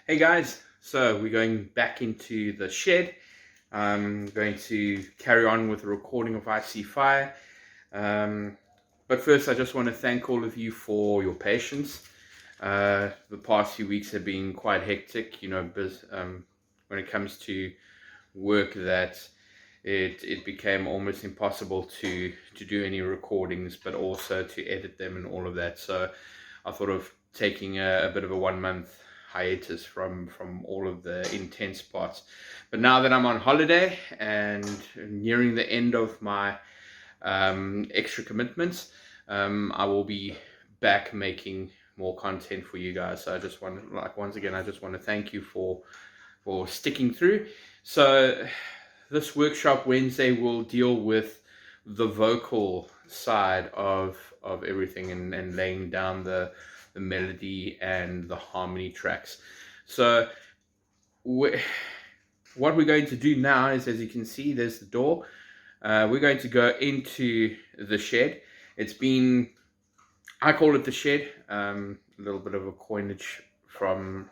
Hey guys, so we're going back into the shed. I'm going to carry on with the recording of I See Fire. But first, I just want to thank all of you for your patience. The past few weeks have been quite hectic, when it comes to work, that it became almost impossible to do any recordings, but also to edit them and all of that. So I thought of taking a bit of a 1 month hiatus from all of the intense parts. But now that I'm on holiday and nearing the end of my extra commitments, I will be back making more content for you guys. So I just want to, once again, I just want to thank you for sticking through. So this workshop Wednesday will deal with the vocal side of everything, and laying down the melody and the harmony tracks. So what we're going to do now is, as you can see, there's the door. We're going to go into the shed. I call it the shed, a little bit of a coinage from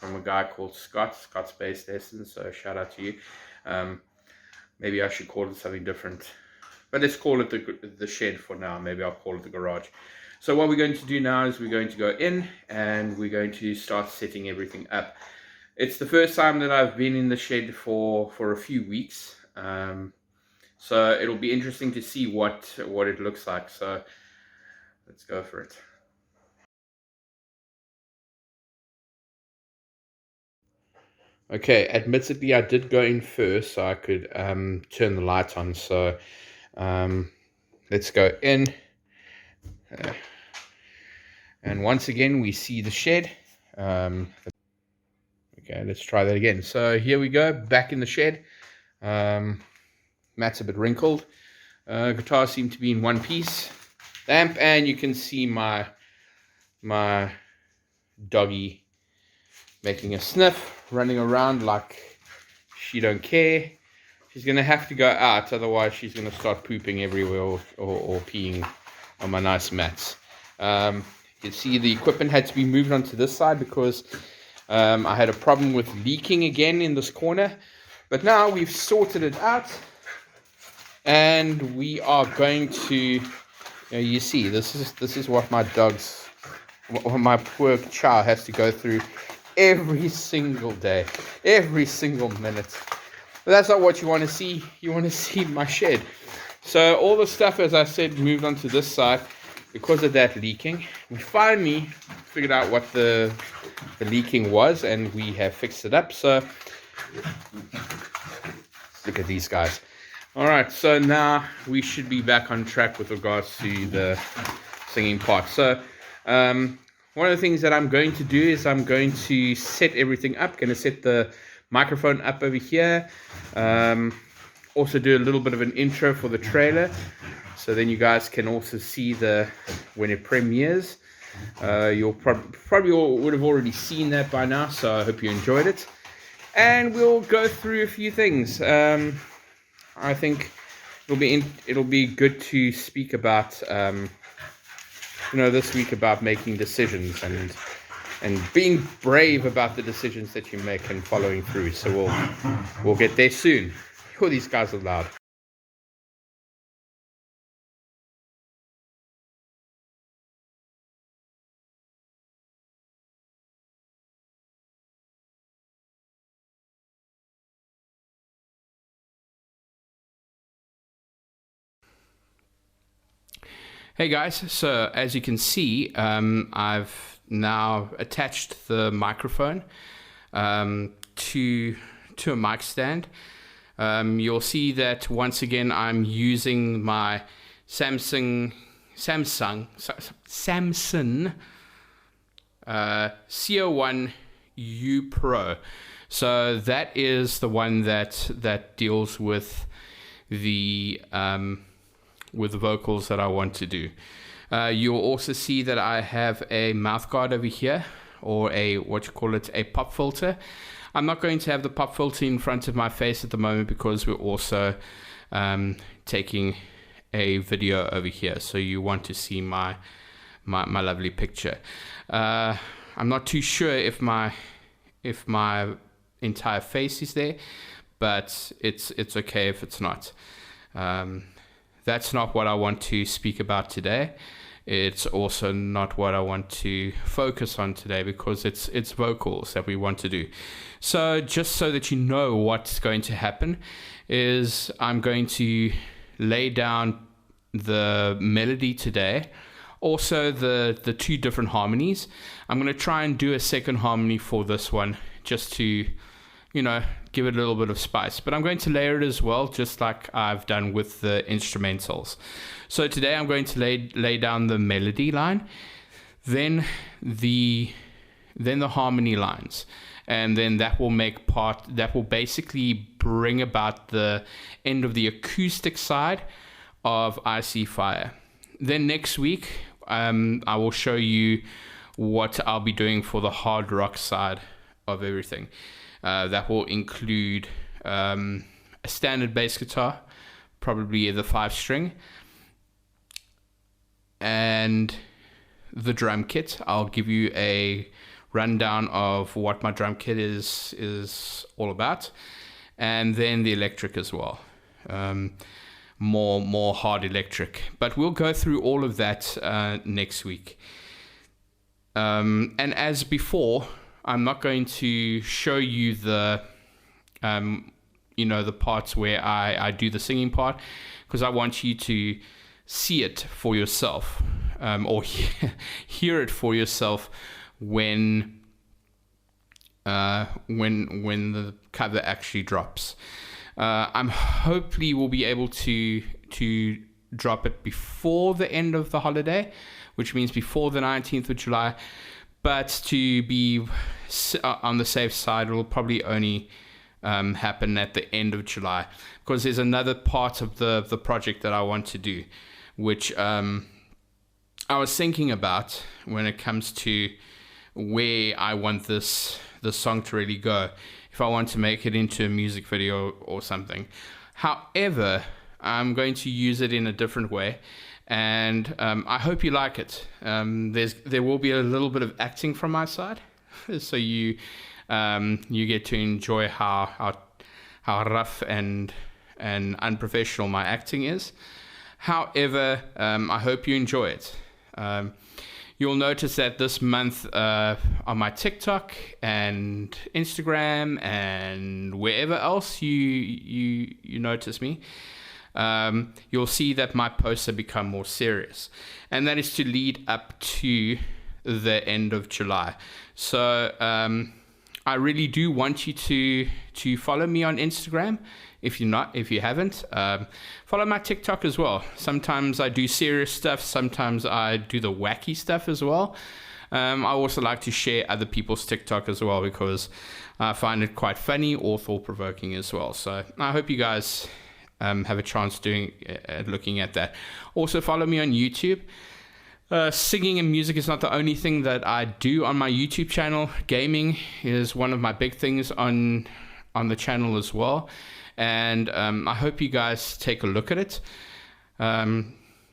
a guy called Scott's Based Essence, so shout out to you. Maybe I should call it something different, but let's call it the shed for now. Maybe I'll call it the garage. So what we're going to do now is we're going to go in and we're going to start setting everything up. It's the first time that I've been in the shed for a few weeks, so it'll be interesting to see what it looks like. So let's go for it. Okay, admittedly I did go in first so I could turn the light on. So let's go in. And once again, we see the shed. Okay, let's try that again. So here we go, back in the shed. Matt's a bit wrinkled. Guitars seem to be in one piece. Amp, and you can see my doggy making a sniff, running around like she don't care. She's gonna have to go out, otherwise she's gonna start pooping everywhere or peeing on my nice mats. You can see the equipment had to be moved onto this side because I had a problem with leaking again in this corner. But now we've sorted it out, and we are going to, you see, this is what my my poor child has to go through every single day, every single minute. But that's not what you want to see. You want to see my shed. So all the stuff, as I said, moved onto this side because of that leaking. We finally figured out what the leaking was, and we have fixed it up. So look at these guys. All right, so now we should be back on track with regards to the singing part. So one of the things that I'm going to do is I'm going to set everything up. Going to set the microphone up over here. Also do a little bit of an intro for the trailer, so then you guys can also see when it premieres. You'll probably all would have already seen that by now, so I hope you enjoyed it. And we'll go through a few things. I think it'll be good to speak about this week about making decisions and being brave about the decisions that you make and following through. So we'll get there soon. Oh, these guys are loud. Hey guys, so as you can see, I've now attached the microphone to a mic stand. You'll see that once again I'm using my Samsung CO1 U Pro. So that is the one that deals with the vocals that I want to do. You'll also see that I have a mouth guard over here, or a pop filter. I'm not going to have the pop filter in front of my face at the moment because we're also taking a video over here, so you want to see my lovely picture. I'm not too sure if if my entire face is there, but it's okay if it's not. That's not what I want to speak about today. It's also not what I want to focus on today, because it's vocals that we want to do. So just so that you know what's going to happen is I'm going to lay down the melody today, also the two different harmonies. I'm going to try and do a second harmony for this one, just to, give it a little bit of spice. But I'm going to layer it as well, just like I've done with the instrumentals. So today I'm going to lay down the melody line, then the harmony lines, and then that will basically bring about the end of the acoustic side of I See Fire. Then next week, I will show you what I'll be doing for the hard rock side of everything. That will include a standard bass guitar, probably the 5-string, and the drum kit. I'll give you a rundown of what my drum kit is all about, and then the electric as well. More hard electric, but we'll go through all of that next week. And as before, I'm not going to show you the parts where I do the singing part, because I want you to see it for yourself, or hear it for yourself when the cover actually drops. I'm hopefully will be able to drop it before the end of the holiday, which means before the 19th of July. But to be on the safe side, it will probably only happen at the end of July, because there's another part of the project that I want to do, which I was thinking about when it comes to where I want the song to really go, if I want to make it into a music video or something. However, I'm going to use it in a different way, and I hope you like it. There will be a little bit of acting from my side, so you get to enjoy how rough and unprofessional my acting is. However, I hope you enjoy it. You'll notice that this month on my TikTok and Instagram and wherever else you notice me, you'll see that my posts have become more serious, and that is to lead up to the end of July. So I really do want you to follow me on Instagram. If you haven't, follow my TikTok as well. Sometimes I do serious stuff, sometimes I do the wacky stuff as well. I also like to share other people's TikTok as well, because I find it quite funny or thought-provoking as well. So I hope you guys have a chance looking at that. Also follow me on YouTube. Singing and music is not the only thing that I do on my YouTube channel. Gaming is one of my big things on the channel as well. And I hope you guys take a look at it.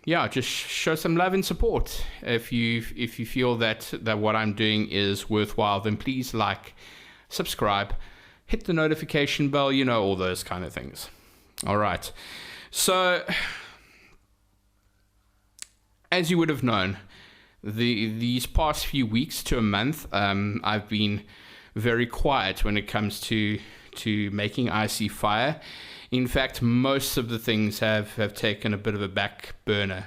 Just show some love and support. If you feel that what I'm doing is worthwhile, then please like, subscribe, hit the notification bell, all those kind of things. All right. So, as you would have known, these past few weeks to a month, I've been very quiet when it comes to making I See Fire. In fact, most of the things have taken a bit of a back burner.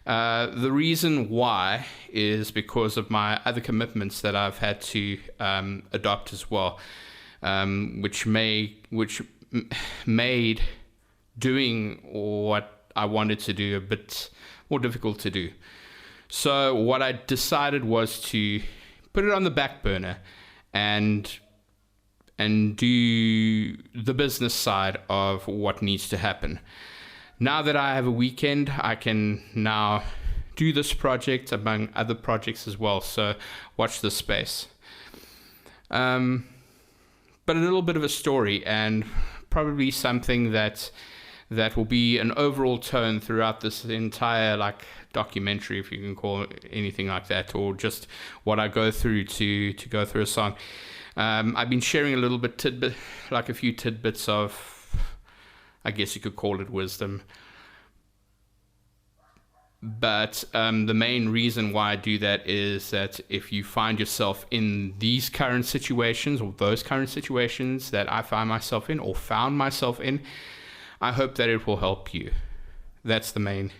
The reason why is because of my other commitments that I've had to adopt as well, which made doing what I wanted to do a bit more difficult to do. So what I decided was to put it on the back burner and do the business side of what needs to happen. Now that I have a weekend, I can now do this project among other projects as well. So watch this space. But a little bit of a story, and probably something that will be an overall tone throughout this entire documentary, if you can call it anything like that, or just what I go through to go through a song. I've been sharing a little bit like a few tidbits of, I guess you could call it wisdom. But the main reason why I do that is that if you find yourself in these current situations, or those current situations that I find myself in or found myself in, I hope that it will help you. That's the main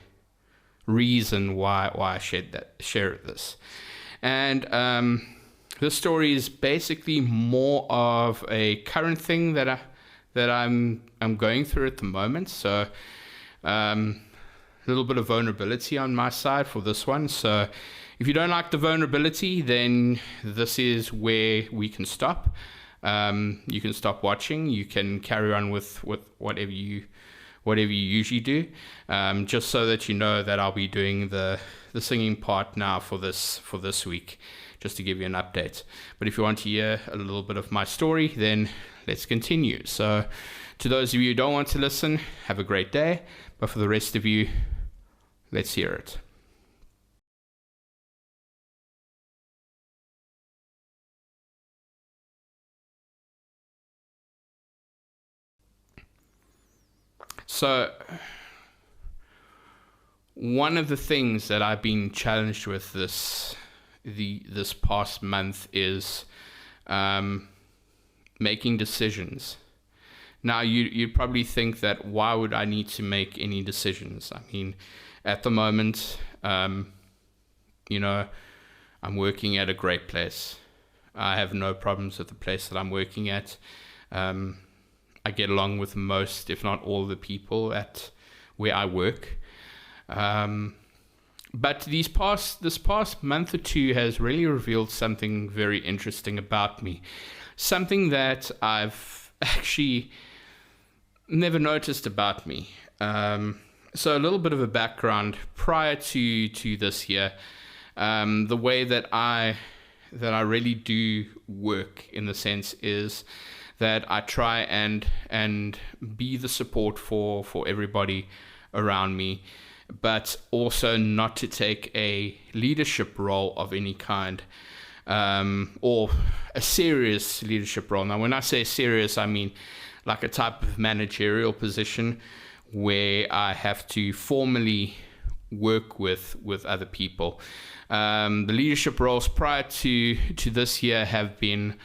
reason why I share this. And this story is basically more of a current thing that I'm going through at the moment. So a little bit of vulnerability on my side for this one. So if you don't like the vulnerability, then this is where we can stop. You can stop watching. You can carry on with whatever you usually do, just so that you know that I'll be doing the singing part now for this week, just to give you an update. But if you want to hear a little bit of my story, then let's continue. So to those of you who don't want to listen, have a great day. But for the rest of you, let's hear it. So one of the things that I've been challenged with this past month is making decisions. Now, you'd probably think that why would I need to make any decisions? I mean, at the moment, I'm working at a great place. I have no problems with the place that I'm working at. I get along with most, if not all, the people at where I work. But this past month or two has really revealed something very interesting about me. Something that I've actually never noticed about me. So a little bit of a background prior to this year, the way that I really do work, in the sense, is that I try and be the support for everybody around me, but also not to take a leadership role of any kind, or a serious leadership role. Now, when I say serious, I mean like a type of managerial position where I have to formally work with other people. The leadership roles prior to this year have been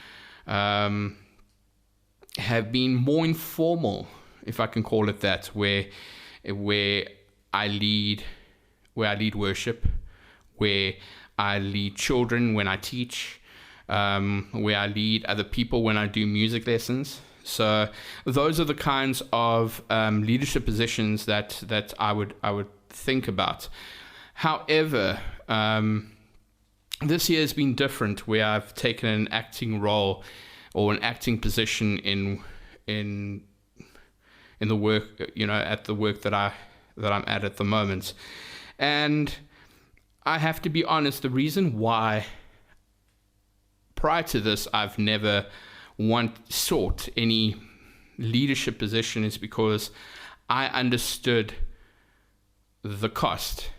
more informal, if I can call it that, where I lead worship, where I lead children when I teach, where I lead other people when I do music lessons. So those are the kinds of leadership positions that I would think about. However, this year has been different, where I've taken an acting role or an acting position in the work, at the work that I'm at the moment. And I have to be honest, the reason why prior to this I've never sought any leadership position is because I understood the cost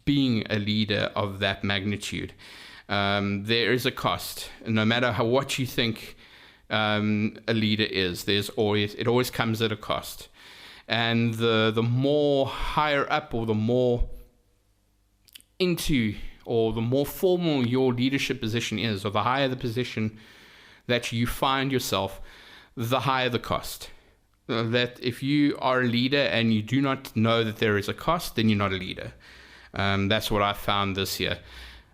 being a leader of that magnitude. There is a cost, no matter what you think a leader is. It always comes at a cost, and the more higher up, or the more into, or the more formal your leadership position is, or the higher the position that you find yourself, the higher the cost. That if you are a leader and you do not know that there is a cost, then you're not a leader. That's what I found this year.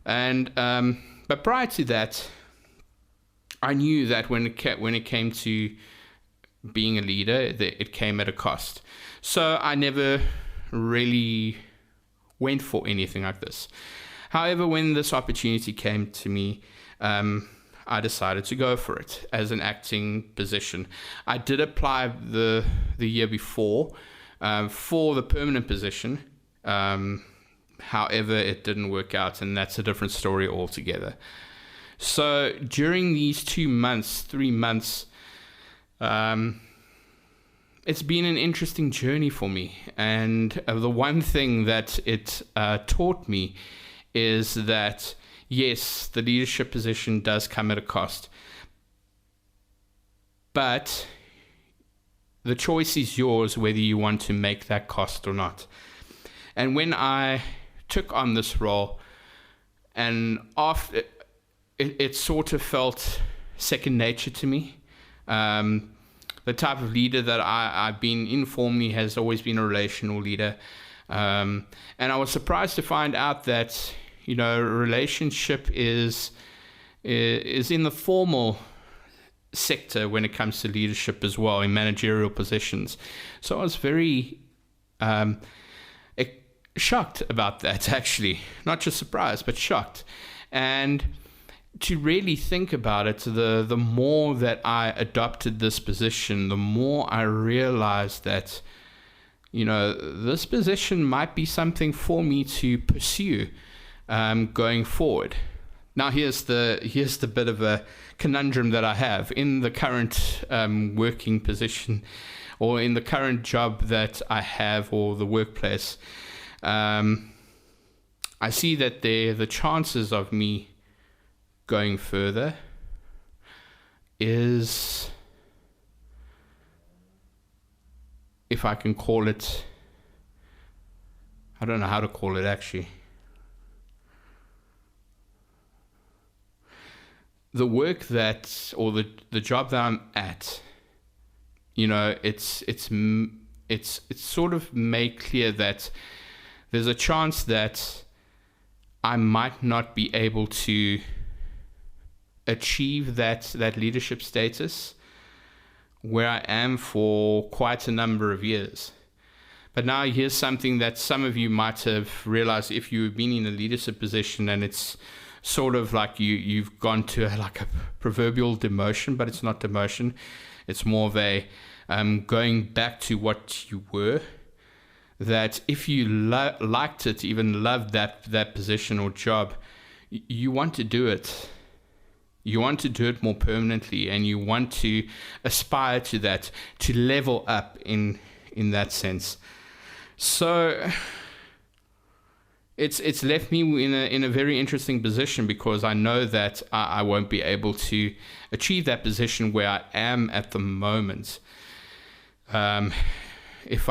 And but prior to that, I knew that when it came to being a leader, that it came at a cost. So I never really went for anything like this. However, when this opportunity came to me, I decided to go for it as an acting position. I did apply the year before for the permanent position. However, it didn't work out, and that's a different story altogether. So during these 3 months, it's been an interesting journey for me. And the one thing that it taught me is that, yes, the leadership position does come at a cost, but the choice is yours whether you want to make that cost or not. And when I took on this role, and after it sort of felt second nature to me. The type of leader that I've been informally has always been a relational leader. And I was surprised to find out that, relationship is in the formal sector when it comes to leadership as well, in managerial positions. So I was very shocked about that, actually. Not just surprised, but shocked. And to really think about it, the more that I adopted this position, the more I realized that, this position might be something for me to pursue going forward. Now, here's the bit of a conundrum that I have in the current working position, or in the current job that I have, or the workplace. I see that the chances of me going further is, if I can call it, I don't know how to call it actually. The work that, or the job that I'm at, it's sort of made clear that there's a chance that I might not be able to achieve that leadership status where I am for quite a number of years. But now here's something that some of you might have realized if you've been in a leadership position, and it's sort of like you've gone to a proverbial demotion, but it's not demotion. It's more of a going back to what you were. That if you liked it, even loved that position or job, you want to do it. You want to do it more permanently, and you want to aspire to that, to level up in that sense. So it's left me in a very interesting position, because I know that I won't be able to achieve that position where I am at the moment. If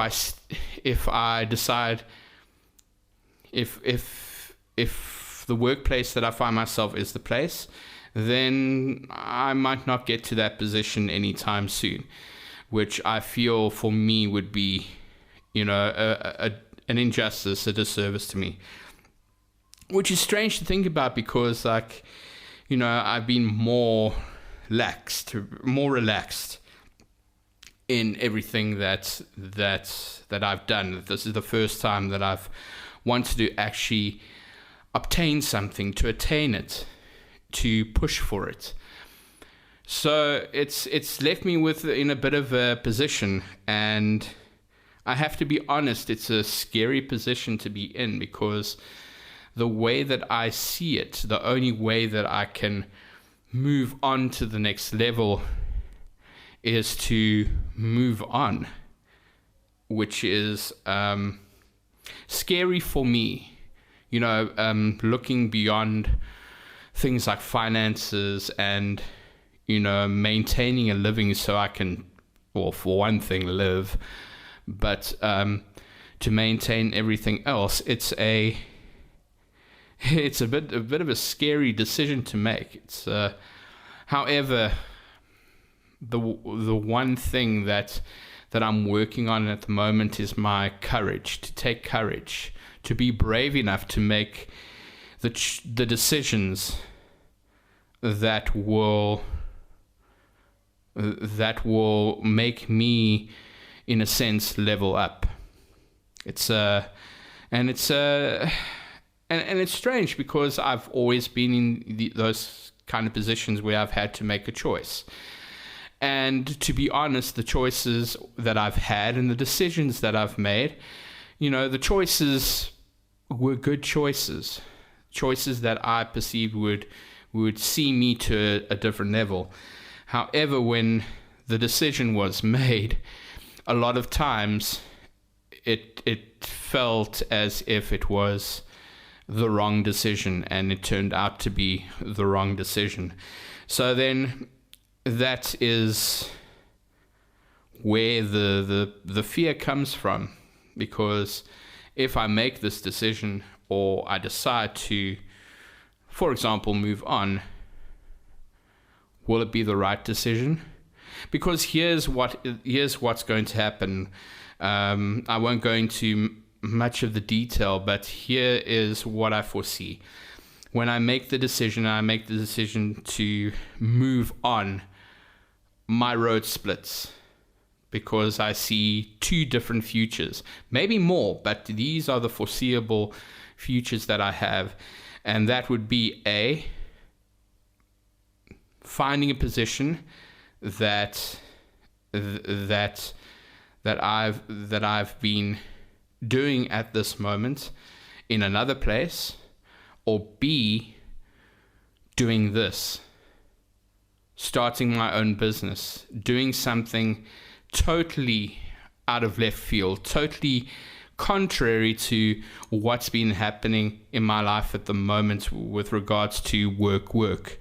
I decide, if the workplace that I find myself is the place, then I might not get to that position anytime soon, which I feel for me would be, an injustice, a disservice to me. Which is strange to think about, because I've been more relaxed in everything that I've done. This is the first time that I've wanted to actually obtain something, to attain it, to push for it. So it's left me in a bit of a position, and I have to be honest, it's a scary position to be in, because the way that I see it, the only way that I can move on to the next level is to move on, which is scary for me, looking beyond things like finances and, maintaining a living so I can, well, for one thing, live, but to maintain everything else, it's a bit of a scary decision to make. It's however, the one thing that I'm working on at the moment is my courage, to take courage, to be brave enough to make the decisions that will make me, in a sense, level up. It's strange, because I've always been in those kind of positions where I've had to make a choice. And to be honest, the choices that I've had and the decisions that I've made, the choices were good choices that I perceived would see me to a different level. However, when the decision was made, a lot of times it felt as if it was the wrong decision, and it turned out to be the wrong decision. So then that is where the fear comes from, because if I make this decision or I decide to, for example, move on, will it be the right decision? Because here's what's going to happen. I won't go into much of the detail, but here is what I foresee. When I make the decision to move on, my road splits, because I see two different futures, maybe more, but these are the foreseeable futures that I have. And that would be finding a position that I've been doing at this moment in another place, or B, doing this, starting my own business, doing something totally out of left field, totally contrary to what's been happening in my life at the moment with regards to work.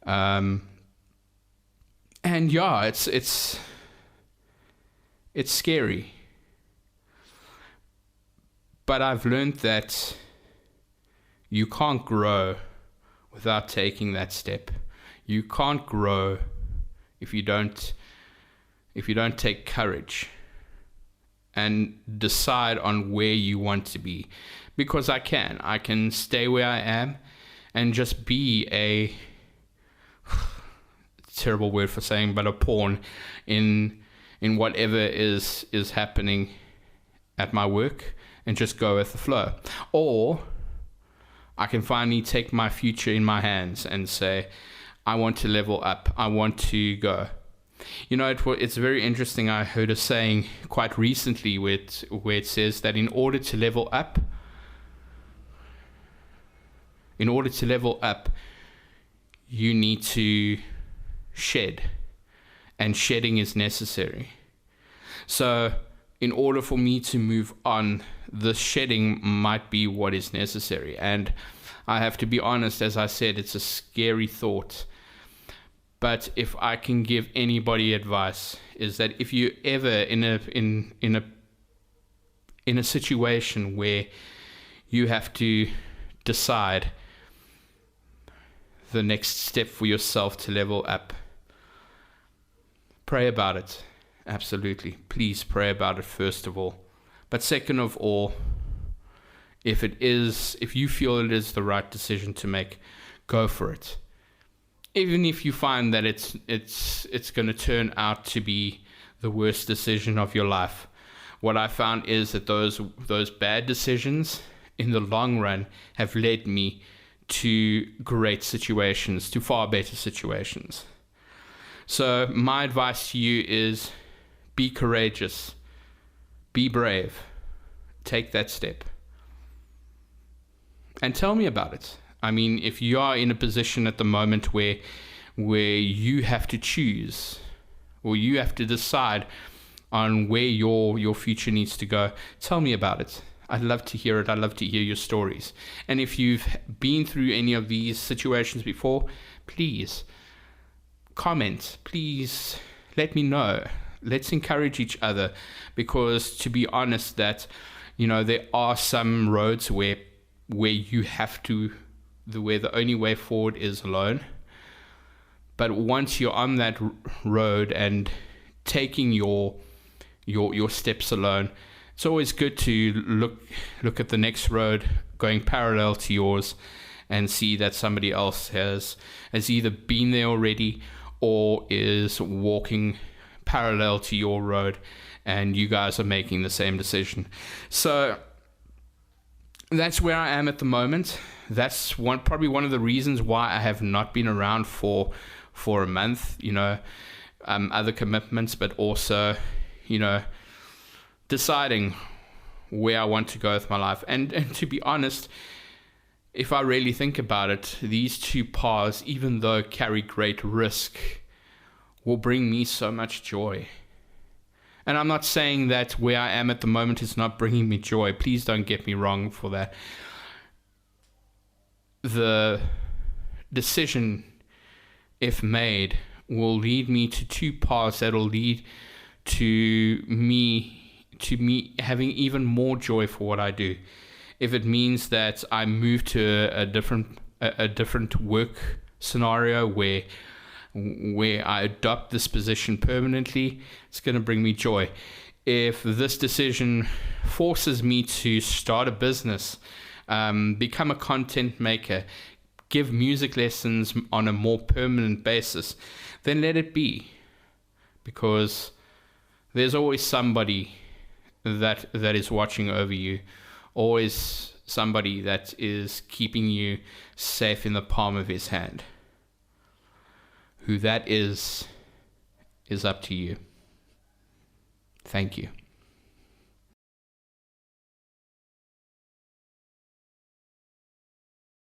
And yeah, it's scary. But I've learned that you can't grow without taking that step. You can't grow if you don't take courage and decide on where you want to be. Because I can stay where I am and just be a terrible word for saying, but a pawn in whatever is happening at my work, and just go with the flow. Or I can finally take my future in my hands and say, I want to level up. I want to go. You know, it's very interesting. I heard a saying quite recently where it says that in order to level up, you need to shed, and shedding is necessary. So in order for me to move on, the shedding might be what is necessary. And I have to be honest, as I said, it's a scary thought. But if I can give anybody advice, is that if you ever in a situation where you have to decide the next step for yourself to level up, pray about it. Absolutely. Please pray about it first of all. But second of all, if you feel it is the right decision to make, go for it. Even if you find that it's going to turn out to be the worst decision of your life. What I found is that those bad decisions in the long run have led me to great situations, to far better situations. So my advice to you is be courageous, be brave, take that step. And tell me about it. I mean, if you are in a position at the moment where you have to choose, or you have to decide on where your future needs to go, tell me about it. I'd love to hear it. I'd love to hear your stories. And if you've been through any of these situations before, please comment. Please let me know. Let's encourage each other, because to be honest, that, you know, there are some roads where you have to, where the only way forward is alone. But once you're on that road and taking your steps alone, it's always good to look at the next road going parallel to yours and see that somebody else has either been there already or is walking parallel to your road, and you guys are making the same decision. So that's where I am at the moment. That's probably one of the reasons why I have not been around for a month, you know, other commitments, but also, you know, deciding where I want to go with my life. And to be honest, if I really think about it, these two paths, even though carry great risk, will bring me so much joy. And I'm not saying that where I am at the moment is not bringing me joy. Please don't get me wrong for that. The decision, if made, will lead me to two paths that will lead to me having even more joy for what I do. If it means that I move to a different work scenario where I adopt this position permanently, it's going to bring me joy. If this decision forces me to start a business, become a content maker, give music lessons on a more permanent basis, then let it be. Because there's always somebody that is watching over you, always somebody that is keeping you safe in the palm of his hand. Who that is up to you. Thank you.